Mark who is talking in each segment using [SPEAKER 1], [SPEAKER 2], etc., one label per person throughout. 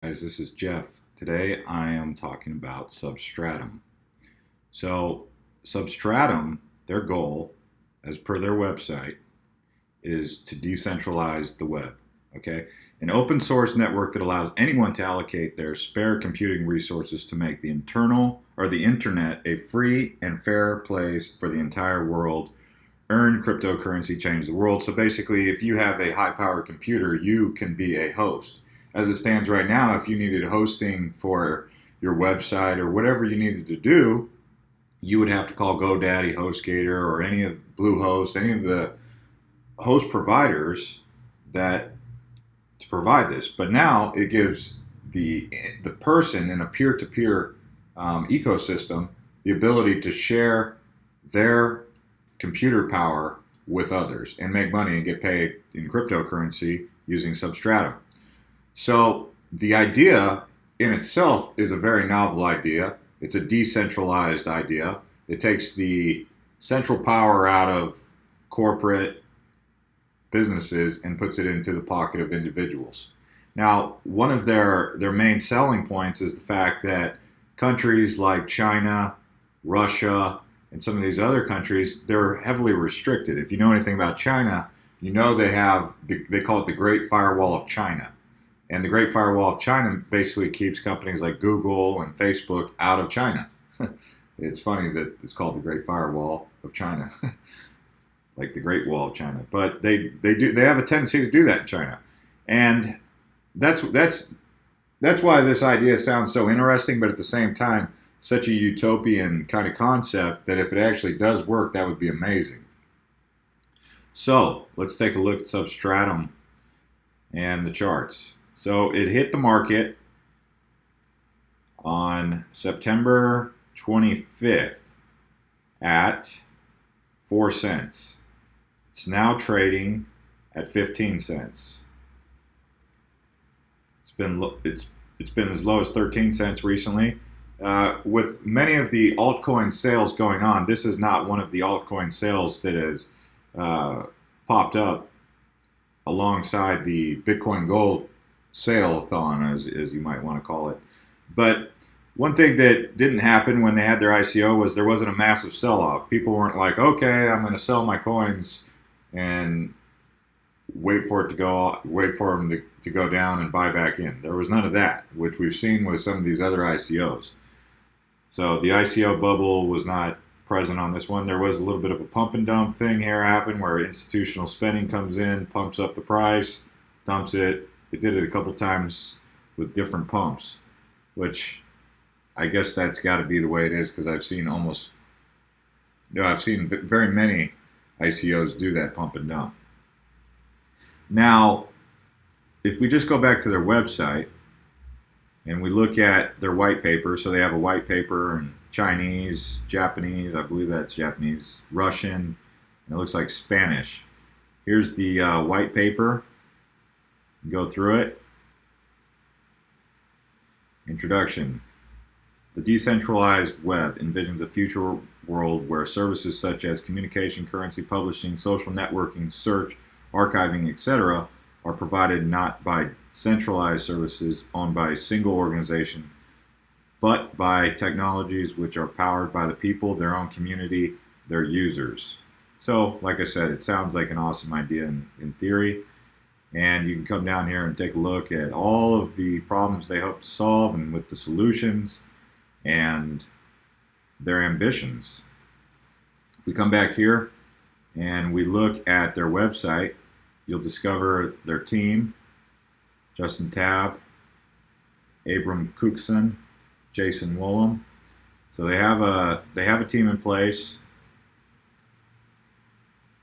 [SPEAKER 1] Guys, this is Jeff. Today I am talking about Substratum. So, Substratum, their goal, as per their website, is to decentralize the web. Okay? An open source network that allows anyone to allocate their spare computing resources to make the internet a free and fair place for the entire world. Earn cryptocurrency, change the world. So basically, if you have a high powered computer, you can be a host. As it stands right now, if you needed hosting for your website or whatever you needed to do, you would have to call GoDaddy, HostGator, or any of Bluehost, any of the host providers that to provide this. But now it gives the person in a peer-to-peer ecosystem the ability to share their computer power with others and make money and get paid in cryptocurrency using Substratum. So the idea in itself is a very novel idea. It's a decentralized idea. It takes the central power out of corporate businesses and puts it into the pocket of individuals. Now, one of their main selling points is the fact that countries like China, Russia, and some of these other countries, they're heavily restricted. If you know anything about China, you know they call it the Great Firewall of China. And the Great Firewall of China basically keeps companies like Google and Facebook out of China. It's funny that it's called the Great Firewall of China, like the Great Wall of China. But they have a tendency to do that in China, and that's why this idea sounds so interesting. But at the same time, such a utopian kind of concept that if it actually does work, that would be amazing. So let's take a look at Substratum and the charts. So it hit the market on September 25th at 4 cents. It's now trading at 15 cents. It's been as low as 13 cents recently. With many of the altcoin sales going on, this is not one of the altcoin sales that has popped up alongside the Bitcoin Gold sale-a-thon, as you might want to call it. But one thing that didn't happen when they had their ICO was there wasn't a massive sell-off. People weren't like, okay, I'm going to sell my coins and wait for them to go down and buy back in. There was none of that, which we've seen with some of these other ICOs. So the ICO bubble was not present on this one. There was a little bit of a pump and dump thing here happen where institutional spending comes in, pumps up the price, dumps it. It did it a couple times with different pumps, which I guess that's got to be the way it is because I've seen very many ICOs do that pump and dump. Now, if we just go back to their website and we look at their white paper, so they have a white paper in Chinese, Japanese, I believe that's Japanese, Russian, and it looks like Spanish. Here's the white paper. Go through it. Introduction. The decentralized web envisions a future world where services such as communication, currency, publishing, social networking, search, archiving, etc. are provided not by centralized services owned by a single organization, but by technologies which are powered by the people, their own community, their users. So, like I said, it sounds like an awesome idea in theory. And you can come down here and take a look at all of the problems they hope to solve and with the solutions and their ambitions. If we come back here and we look at their website, you'll discover their team: Justin Tabb, Abram Cookson, Jason Woolham. So they have a team in place.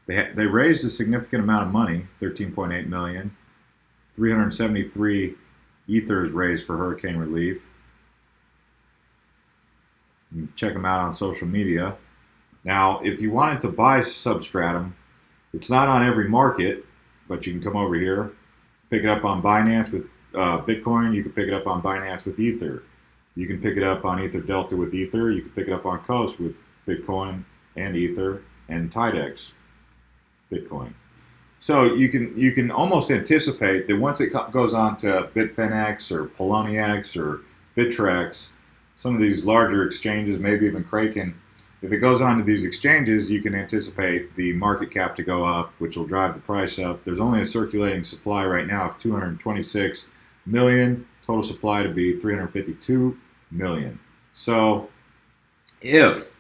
[SPEAKER 1] They raised a significant amount of money, 13.8 million. 373 ethers raised for hurricane relief. You can check them out on social media. Now, if you wanted to buy Substratum, it's not on every market, but you can come over here, pick it up on Binance with Bitcoin. You can pick it up on Binance with Ether. You can pick it up on Ether Delta with Ether. You can pick it up on Coast with Bitcoin and Ether and Tidex Bitcoin. So you can almost anticipate that once it goes on to Bitfinex or Poloniex or Bittrex, some of these larger exchanges, maybe even Kraken, if it goes on to these exchanges, you can anticipate the market cap to go up, which will drive the price up. There's only a circulating supply right now of 226 million, total supply to be 352 million. So if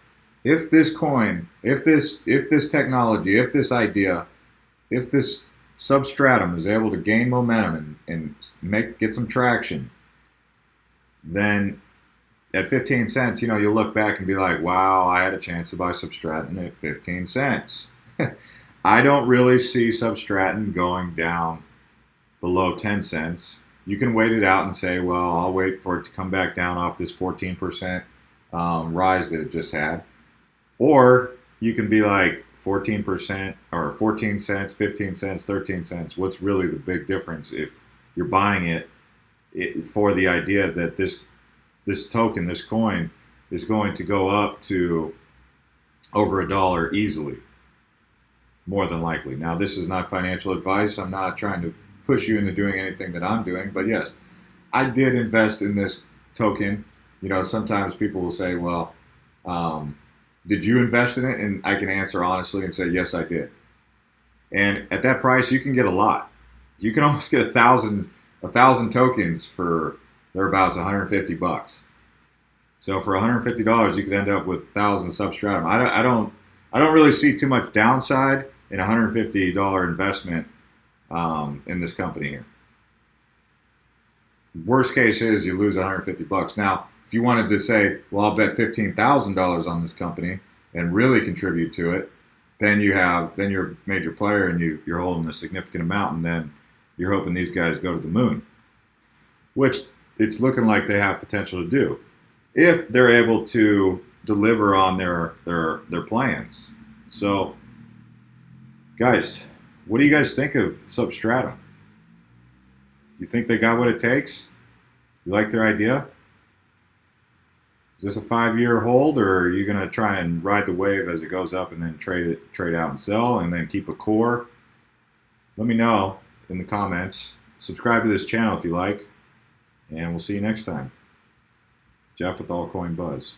[SPEAKER 1] this coin, if this technology, if this idea, if this substratum is able to gain momentum and get some traction, then at 15 cents, you'll look back and be like, wow, I had a chance to buy Substratum at 15 cents. I don't really see Substratum going down below 10 cents. You can wait it out and say, well, I'll wait for it to come back down off this 14% rise that it just had. Or you can be like 14% or 14 cents, 15 cents, 13 cents. What's really the big difference if you're buying it for the idea that this token, this coin, is going to go up to over $1 easily, more than likely. Now, this is not financial advice. I'm not trying to push you into doing anything that I'm doing, but yes, I did invest in this token. Sometimes people will say, well, did you invest in it? And I can answer honestly and say, yes, I did. And at that price, you can get a lot. You can almost get a thousand tokens for thereabouts $150. So for $150, you could end up with 1,000 Substratum. I don't really see too much downside in a $150 investment in this company here. Worst case is you lose $150. Now, if you wanted to say, well, I'll bet $15,000 on this company and really contribute to it, then you're a major player and you're holding a significant amount, and then you're hoping these guys go to the moon, which it's looking like they have potential to do if they're able to deliver on their plans. So, guys, what do you guys think of Substratum? You think they got what it takes? You like their idea? Is this a 5-year hold, or are you going to try and ride the wave as it goes up and then trade out and sell and then keep a core? Let me know in the comments. Subscribe to this channel if you like, and we'll see you next time. Jeff with Altcoin Buzz.